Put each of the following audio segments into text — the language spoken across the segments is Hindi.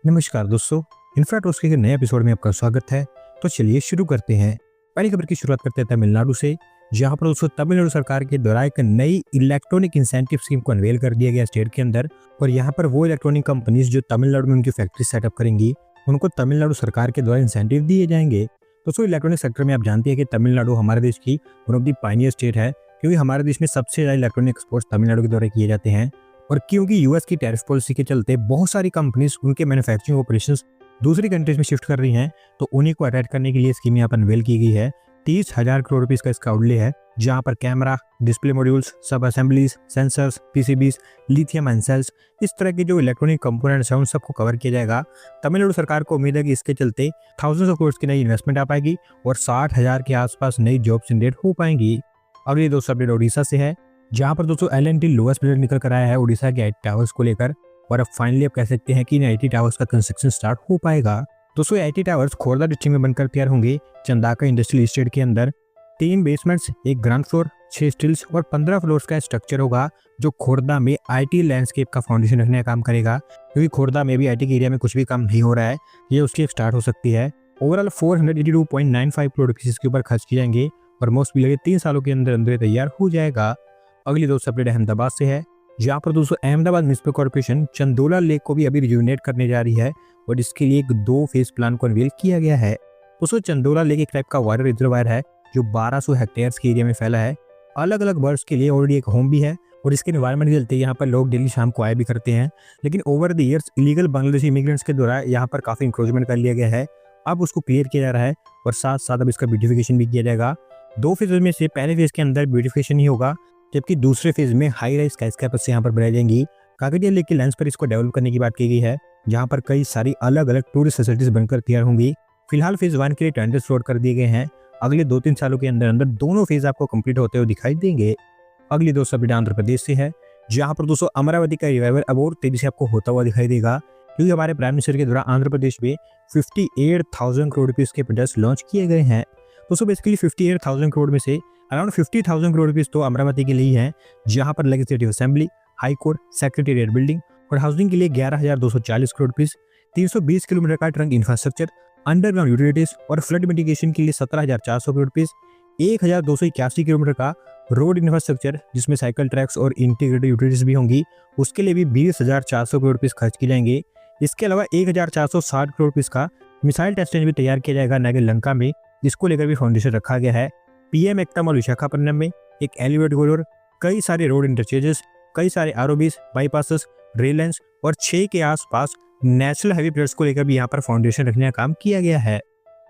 नमस्कार दोस्तों, इन्फ्राटॉक्स के नए एपिसोड में आपका स्वागत है। तो चलिए शुरू करते हैं। पहली खबर की शुरुआत करते हैं तमिलनाडु से, जहां पर दोस्तों तमिलनाडु सरकार के द्वारा एक नई इलेक्ट्रॉनिक इंसेंटिव स्कीम को अनवेल कर दिया गया स्टेट के अंदर। और यहां पर वो इलेक्ट्रॉनिक कंपनीज जो तमिलनाडु में उनकी फैक्ट्री सेटअप करेंगी, उनको तमिलनाडु सरकार के द्वारा इंसेंटिव दिए जाएंगे। दोस्तों इलेक्ट्रॉनिक सेक्टर में आप जानते हैं कि तमिलनाडु हमारे देश की one of the Pioneer state है, क्योंकि हमारे देश में सबसे ज़्यादा इलेक्ट्रॉनिक एक्सपोर्ट्स तमिलनाडु के द्वारा किए जाते हैं। और क्योंकि यूएस की टैरिफ पॉलिसी के चलते बहुत सारी कंपनीज उनके मैन्युफैक्चरिंग ऑपरेशंस दूसरी कंट्रीज में शिफ्ट कर रही हैं, तो उन्हीं को अटैच करने के लिए स्कीम यहाँ पर अनवेल की गई है। 30,000 करोड़ रुपीज़ का इसका आउटले है, जहाँ पर camera, display modules, sub assemblies, sensors, PCBs, lithium ion cells, इस तरह के जो इलेक्ट्रॉनिक कंपोनेंट्स हैं उन सबको कवर किया जाएगा। तमिलनाडु सरकार को उम्मीद है कि इसके चलते थाउजेंड्स ऑफ करोड़ की नई इन्वेस्टमेंट आ पाएगी और 60,000 के आसपास नई जॉब जनरेट हो पाएंगी। अगली दोस्तों अपडेट ओडिशा से है, जहाँ पर दोस्तों L&T लोएस्ट बिडर निकल कर आया है उड़ीसा के आईटी टावर्स को लेकर। और अब फाइनली आप कह सकते हैं कि इन आईटी टावर्स का कंस्ट्रक्शन स्टार्ट हो पाएगा। दोस्तों आईटी टावर्स खोरदा डिस्ट्रिक्ट में बनकर तैयार होंगे चंदाका इंडस्ट्रियल एस्टेट के अंदर। 3 बेसमेंट्स, 1 ग्राउंड फ्लोर, 6 स्टील्स और 15 फ्लोर्स का स्ट्रक्चर होगा, जो खोरदा में आईटी लैंडस्केप का फाउंडेशन रखने का काम करेगा। क्योंकि खोरदा में भी आईटी के एरिया में कुछ भी काम नहीं हो रहा है, ये उसकी एक स्टार्ट हो सकती है। ओवरऑल 482.95 करोड़ रुपीज इसके ऊपर खर्च किए जाएंगे और मोस्ट लगे 3 सालों के अंदर अंदर तैयार हो जाएगा। अगली दोस्तों अपडेट अहमदाबाद से है, जहाँ पर दोस्तों Ahmedabad municipal corporation Chandola lake को भी अभी रिजुविनेट करने जा रही है और इसके लिए एक 2 फेज प्लान को अनवील किया गया है। दोस्तों चंदोला लेक एक टाइप का वाटर रिजर्वायर है जो 1200 हेक्टेयर्स के एरिया में फैला है। अलग अलग बर्ड्स के लिए ऑलरेडी एक होम भी है और इसके एनवायरमेंट के चलते यहाँ पर लोग डेली शाम को आया भी करते हैं। लेकिन over the years illegal Bangladeshi immigrants के द्वारा यहाँ पर काफी इंक्रोचमेंट कर लिया गया है। अब उसको क्लियर किया जा रहा है और साथ साथ अब इसका ब्यूटिफिकेशन भी किया जाएगा। 2 फेज में से पहले फेज के अंदर ब्यूटिफिकेशन ही होगा, जबकि दूसरे फेज में हाई राइज स्काईस्क्रैपर्स यहाँ पर बनाई जाएंगी। काकड़िया लेक के लेंस पर इसको डेवलप करने की बात की गई है, जहाँ पर कई सारी अलग अलग टूरिस्ट फैसिलिटीज बनकर तैयार होंगी। फिलहाल फेज 1 के लिए टेंडर्स फ्लोट कर दिए गए हैं। अगले 2-3 सालों के अंदर अंदर दोनों फेज आपको कंप्लीट होते हुए दिखाई देंगे। अगली दोस्तों अपडेट आंध्र प्रदेश से है, जहाँ पर दोस्तों अमरावती का रिवाइवल अब और तेजी से आपको होता हुआ दिखाई देगा, क्योंकि हमारे प्राइम मिनिस्टर के द्वारा आंध्र प्रदेश में 58,000 करोड़ रुपीज के प्रोजेक्ट्स लॉन्च किए गए हैं। दोस्तों बेसिकली 58,000 करोड़ में से अराउंड 50,000 करोड़ रुपीज तो अमरावती के लिए है, जहां पर legislative assembly, high court, secretariat building और हाउसिंग के लिए 11,240 करोड़ रुपीज, 320 किलोमीटर का ट्रंक इंफ्रास्ट्रक्चर, अंडरग्राउंड यूटिलिटीज और फ्लड मिटिगेशन के लिए 17,400 करोड़ रुपीज, 1,281 किलोमीटर का रोड इंफ्रास्ट्रक्चर जिसमें साइकिल ट्रैक्स और इंटीग्रेटेड यूटिलिटीज भी होंगी, उसके लिए भी 20,400 करोड़ रुपीज खर्च किए जाएंगे। इसके अलावा 1,460 करोड़ रुपीज का मिसाइल टेस्ट रेंज भी तैयार किया जाएगा नागर लंका में, जिसको लेकर भी फाउंडेशन रखा गया है। पीएम एक्टा मॉल विशाखापट्टनम में एक एलिवेटेड कॉरिडोर, कई सारे रोड इंटरचेंजेस, कई सारे आरओबीज, बाईपासेस, रेल लाइन्स और 6 के आसपास नेशनल हाईवे प्रोजेक्ट्स को लेकर भी यहाँ पर फाउंडेशन रखने का काम किया गया है।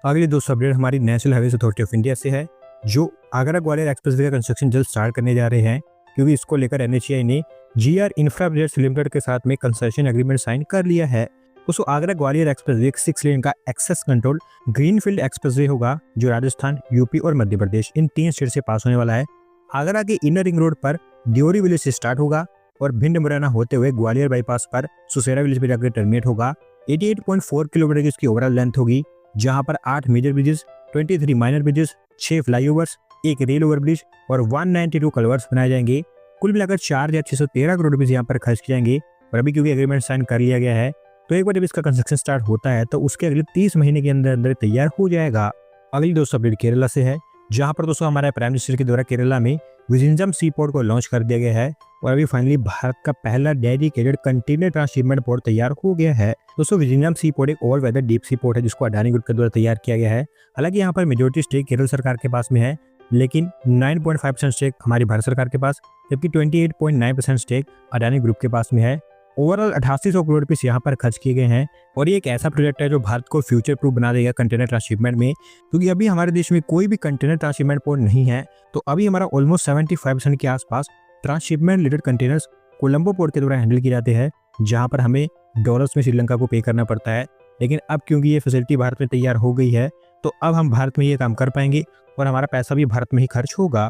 अगली दोस्तों अपडेट हमारी national highway authority of India से है, जो आगरा ग्वालियर एक्सप्रेसवे का कंस्ट्रक्शन जल्द स्टार्ट करने जा रहे हैं, क्योंकि इसको लेकर एनएचएआई ने जीआर इंफ्रा प्रोजेक्ट्स लिमिटेड के साथ में कंसेशन एग्रीमेंट साइन कर लिया है। दोस्तों आगरा ग्वालियर एक्सप्रेसवे 6 लेन का एक्सेस कंट्रोल ग्रीनफील्ड एक्सप्रेसवे होगा, जो राजस्थान, यूपी और मध्य प्रदेश इन 3 स्टेट से पास होने वाला है। आगरा के इनर रिंग रोड पर दियोरी विलेज से स्टार्ट होगा और भिंड मुरैना होते हुए ग्वालियर बाईपास पर सुसेरा विलेज पर जाकर टर्मिनेट होगा। 88.4 किलोमीटर की इसकी ओवरऑल लेंथ होगी, जहां पर 8 major bridges, 23 minor bridges, 6 flyovers, 1 rail overbridge और 192 कलवर्स बनाए जाएंगे। कुल मिलाकर 4,613 करोड़ रुपए यहाँ पर खर्च किए जाएंगे। और अभी क्योंकि एग्रीमेंट साइन कर लिया गया है, तो एक बार जब इसका कंस्ट्रक्शन स्टार्ट होता है तो उसके अगले 30 महीने के अंदर अंदर तैयार हो जाएगा। अगली दोस्तों अपडेट केरला से है, जहां पर दोस्तों हमारे प्राइम मिनिस्टर के द्वारा केरला में विजिंजम सी पोर्ट को लॉन्च कर दिया गया है और अभी फाइनली भारत का पहला डेडिकेटेड कंटेनर ट्रांसशिपमेंट पोर्ट तैयार हो गया है। दोस्तों विजिंजम सी पोर्ट एक all weather deep sea port है, जिसको अडानी ग्रुप के द्वारा तैयार किया गया है। हालांकि यहाँ पर मेजोरिटी स्टेक केरल सरकार के पास में है, लेकिन 9.5% स्टेक हमारी भारत सरकार के पास, जबकि 28.9% स्टेक अडानी ग्रुप के पास में है। ओवरऑल 8800 करोड़ रुपये यहाँ पर खर्च किए गए हैं और ये एक ऐसा प्रोजेक्ट है जो भारत को फ्यूचर प्रूफ बना देगा कंटेनर ट्रांसशिपमेंट में, क्योंकि अभी हमारे देश में कोई भी कंटेनर ट्रांसशिपमेंट पोर्ट नहीं है। तो अभी हमारा ऑलमोस्ट 75% के आसपास transshipment related containers Colombo port के द्वारा हैंडल किए जाते हैं, जहाँ पर हमें डॉलर्स में श्रीलंका को पे करना पड़ता है। लेकिन अब क्योंकि ये फैसिलिटी भारत में तैयार हो गई है, तो अब हम भारत में ये काम कर पाएंगे और हमारा पैसा भी भारत में ही खर्च होगा।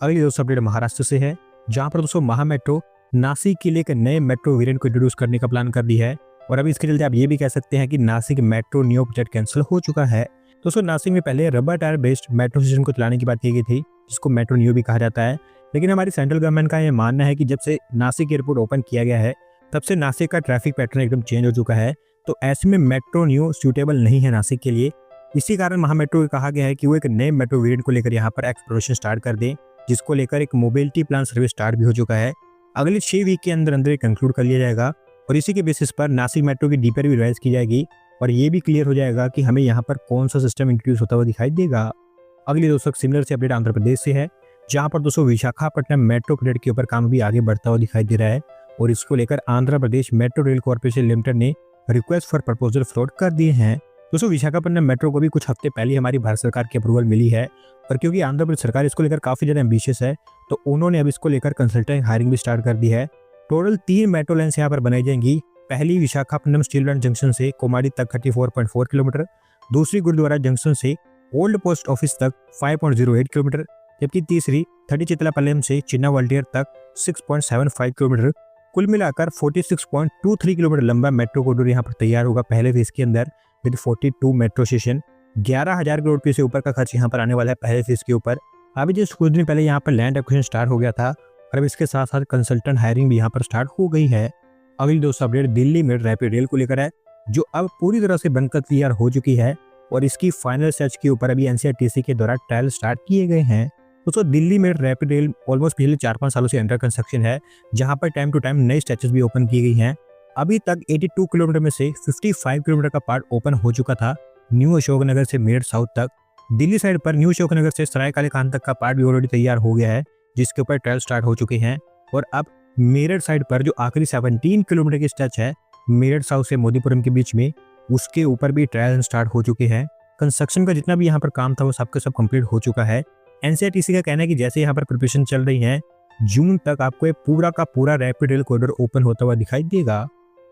अगली दोस्तों अपडेट महाराष्ट्र से है, जहाँ पर दोस्तों महा मेट्रो नासिक के लिए एक नए मेट्रो वेरिएंट को इंट्रोड्यूस करने का प्लान कर दी है। और अभी इसके चलते आप ये भी कह सकते हैं कि Nashik metro neo project cancel हो चुका है। दोस्तों नासिक में पहले rubber tyre based metro station को चलाने की बात की गई थी, जिसको मेट्रो नियो भी कहा जाता है। लेकिन हमारी सेंट्रल गवर्नमेंट का यह मानना है कि जब से नासिक एयरपोर्ट ओपन किया गया है, तब से नासिक का ट्रैफिक पैटर्न एकदम चेंज हो चुका है। तो ऐसे में मेट्रो न्यू सूटेबल नहीं है नासिक के लिए। इसी कारण महा मेट्रो को कहा गया है कि वो एक नए मेट्रो वेरिएंट को लेकर यहाँ पर एक्सप्लोरेशन स्टार्ट कर दें, जिसको लेकर एक मोबिलिटी प्लान सर्विस स्टार्ट भी हो चुका है। अगले 6 वीक के अंदर अंदर कंक्लूड कर लिया जाएगा और इसी के बेसिस पर नासिक मेट्रो की डीपीआर भी रिवाइज की जाएगी और ये भी क्लियर हो जाएगा कि हमें यहाँ पर कौन सा सिस्टम इंट्रोड्यूस होता हुआ दिखाई देगा। अगली दोस्तों सिमिलर से अपडेट आंध्र प्रदेश से है, जहाँ पर दोस्तों विशाखापट्टनम मेट्रो प्रोजेक्ट के ऊपर काम भी आगे बढ़ता हुआ दिखाई दे रहा है और इसको लेकर Andhra Pradesh metro rail corporation limited ने रिक्वेस्ट फॉर प्रपोजल फ्लोट कर दिए हैं। दोस्तों विशाखापट्टनम मेट्रो को भी कुछ हफ्ते पहले हमारी भारत सरकार की अप्रूवल मिली है और क्योंकि आंध्र प्रदेश सरकार इसको लेकर काफी ज्यादा एम्बिशियस है, तो उन्होंने अब इसको लेकर कंसल्टेंट हायरिंग भी स्टार्ट कर दी है। टोटल 3 मेट्रो लाइन्स यहाँ पर बनाई जाएंगी। पहली विशाखापट्टनम स्टील प्लांट जंक्शन से कोमाडी तक 34.4 किलोमीटर, दूसरी गुरुद्वारा जंक्शन से ओल्ड पोस्ट ऑफिस तक 5.08 किलोमीटर, जबकि तीसरी 30 चितलापल्लम से चिन्ना वाल्टियर तक 6.75 किलोमीटर। कुल मिलाकर 46.23 किलोमीटर लंबा मेट्रो कॉरिडोर यहाँ पर तैयार होगा पहले फेज के अंदर विद 42 मेट्रो स्टेशन। 11,000 करोड़ रुपये से ऊपर का खर्च यहाँ पर आने वाला है पहले फेज के ऊपर। अभी जस्ट कुछ दिन पहले यहाँ पर लैंड एक्विजिशन स्टार्ट हो गया था और अब इसके साथ साथ कंसल्टेंट हायरिंग भी यहाँ पर स्टार्ट हो गई है। अगली दोस्तों अपडेट दिल्ली में रैपिड रेल को लेकर है, जो अब पूरी तरह से बनकर तैयार हो चुकी है और इसकी फाइनल स्टेज के ऊपर अभी एनसीआरटीसी के द्वारा ट्रायल स्टार्ट किए गए हैं। दोस्तों दिल्ली में रैपिड रेल ऑलमोस्ट पिछले 4-5 सालों से अंडर कंस्ट्रक्शन है, जहां पर टाइम टू टाइम नई स्ट्रेचेस भी ओपन की गई हैं। अभी तक 82 किलोमीटर में से 55 किलोमीटर का पार्ट ओपन हो चुका था न्यू अशोकनगर से मेरठ साउथ तक। दिल्ली साइड पर न्यू अशोकनगर से सरायकाले खान तक का पार्ट भी ऑलरेडी तैयार हो गया है, जिसके ऊपर ट्रायल स्टार्ट हो चुके हैं। और अब मेरठ साइड पर जो आखिरी 17 किलोमीटर की स्ट्रेच है मेरठ साउथ से मोदीपुरम के बीच में, उसके ऊपर भी ट्रायल स्टार्ट हो चुके हैं। कंस्ट्रक्शन का जितना भी यहाँ पर काम था वो सबके सब कंप्लीट हो चुका है। एनसीआरटीसी का कहना है कि जैसे यहाँ पर प्रिपरेशन चल रही है, जून तक आपको एक पूरा का पूरा रैपिड रेल कॉरिडोर ओपन होता हुआ दिखाई देगा।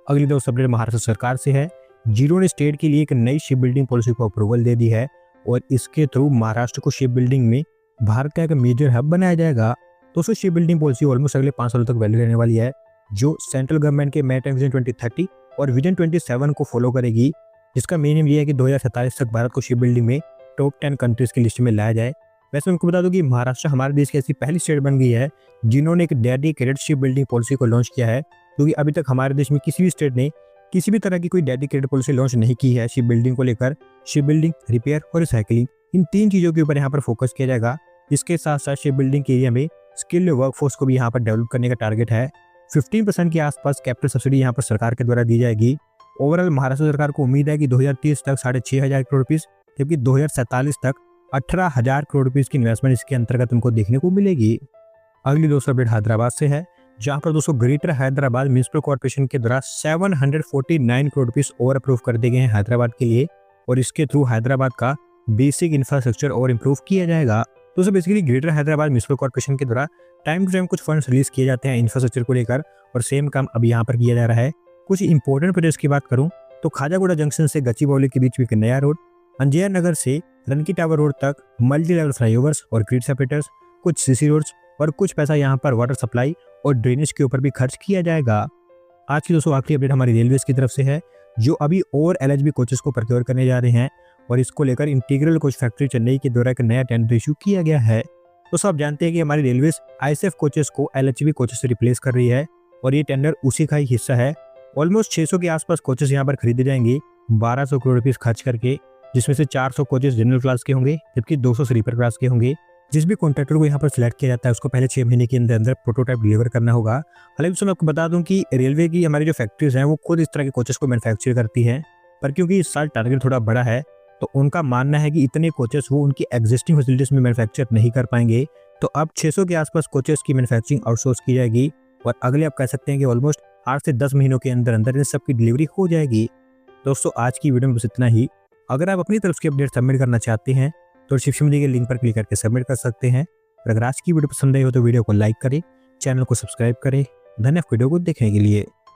अगली दोस्त अपडेट महाराष्ट्र सरकार से है, जिन्होंने स्टेट के लिए एक नई शिप बिल्डिंग पॉलिसी को अप्रूवल दे दी है और इसके थ्रू महाराष्ट्र को शिप बिल्डिंग में भारत का एक मेजर हब बनाया जाएगा। दोस्तों शिप बिल्डिंग पॉलिसी ऑलमोस्ट अगले 5 सालों तक वैलिड रहने वाली है, जो सेंट्रल गवर्नमेंट के मैरीटाइम विजन 2030 और विजन 27 को फॉलो करेगी, जिसका मेन एम ये है कि 2047 तक भारत को शिप बिल्डिंग में टॉप 10 कंट्रीज की लिस्ट में लाया जाए। वैसे मैं आपको बता दूं कि महाराष्ट्र हमारे देश की ऐसी पहली स्टेट बन गई है जिन्होंने एक डेडिकेटेड शिप बिल्डिंग पॉलिसी को लॉन्च किया है, क्योंकि अभी तक हमारे देश में किसी भी स्टेट ने किसी भी तरह की कोई डेडिकेटेड पॉलिसी लॉन्च नहीं की है शिप बिल्डिंग को लेकर। शिप बिल्डिंग, रिपेयर और रिसाइकलिंग, इन 3 चीज़ों के ऊपर यहाँ पर फोकस किया जाएगा। इसके साथ साथ शिप बिल्डिंग के एरिया में स्किल्ड वर्कफोर्स को भी यहाँ पर डेवलप करने का टारगेट है। 15% के आसपास कैपिटल सब्सिडी यहाँ पर सरकार के द्वारा दी जाएगी। ओवरऑल महाराष्ट्र सरकार को उम्मीद है कि 2030 तक 6,500 करोड़ रुपीस, जबकि 2047 तक 18,000 करोड़ रुपीस की इन्वेस्टमेंट इसके अंतर्गत उनको देखने को मिलेगी। अगली दोस्तों अपडेट हैदराबाद से है, जहां पर दोस्तों ग्रेटर हैदराबाद म्युनिसिपल कॉर्पोरेशन के द्वारा 749 करोड़ रुपीस और अप्रूव कर दिए गए हैं हैदराबाद के लिए और इसके थ्रू हैदराबाद का बेसिक इंफ्रास्ट्रक्चर और इम्प्रूव किया जाएगा। दोस्तों basically greater Hyderabad municipal corporation के द्वारा टाइम टू टाइम कुछ फंड्स रिलीज किए जाते हैं इंफ्रास्ट्रक्चर को लेकर और सेम काम अब यहाँ पर किया जा रहा है। कुछ इंपॉर्टेंट प्रोजेक्ट्स की बात करूँ तो खाजागुड़ा जंक्शन से गच्चीबौली के बीच में एक नया रोड, अंजिया नगर से रनकी टावर रोड तक मल्टी लेवल फ्लाईओवर्स और ग्रिड सेपरेटर्स, कुछ सीसी रोड्स और कुछ पैसा यहाँ पर वाटर सप्लाई और ड्रेनेज के ऊपर भी खर्च किया जाएगा। आज की दोस्तों आखिरी अपडेट हमारी रेलवेज की तरफ से है, जो अभी और एलएचबी कोचेस को प्रोक्योर करने जा रहे हैं और इसको लेकर इंटीग्रल कोच फैक्ट्री चेन्नई के द्वारा एक नया टेंडर इशू किया गया है। तो सब जानते हैं कि हमारी रेलवेज आईएसएफ कोचेस को एलएचबी कोचेस से रिप्लेस कर रही है और ये टेंडर उसी का ही हिस्सा है। ऑलमोस्ट 600 के आसपास कोचेस यहाँ पर खरीदे जाएंगे 1200 करोड़ रुपीस खर्च करके, जिसमें से 400 कोचेस जनरल क्लास के होंगे जबकि 200 स्लीपर क्लास के होंगे। जिस भी कॉन्ट्रैक्टर को यहाँ पर सिलेक्ट किया जाता है उसको पहले 6 महीने के अंदर अंदर प्रोटोटाइप डिलीवर करना होगा। हालांकि मैं आपको बता दूं कि रेलवे की हमारी जो फैक्ट्रीज हैं वो खुद इस तरह के कोचेस को मैन्युफैक्चर करती हैं, पर क्योंकि इस साल टारगेट थोड़ा बड़ा है तो उनका मानना है कि इतने कोचेस वो उनकी एग्जिस्टिंग फैसिलिटीज में मैन्युफैक्चर नहीं कर पाएंगे, तो अब 600 के आसपास कोचेस की मैन्युफैक्चरिंग आउटसोर्स की जाएगी और अगले आप कह सकते हैं कि ऑलमोस्ट 8 से 10 महीनों के अंदर अंदर इन सब की डिलीवरी हो जाएगी। दोस्तों आज की वीडियो में बस इतना ही। अगर आप अपनी तरफ से अपडेट सबमिट करना चाहते हैं तो डिस्क्रिप्शन में दिए गए लिंक पर क्लिक करके सबमिट कर सकते हैं। और अगर आज की वीडियो पसंद आई हो तो वीडियो को लाइक करें, चैनल को सब्सक्राइब करें। धन्यवाद वीडियो को देखने के लिए।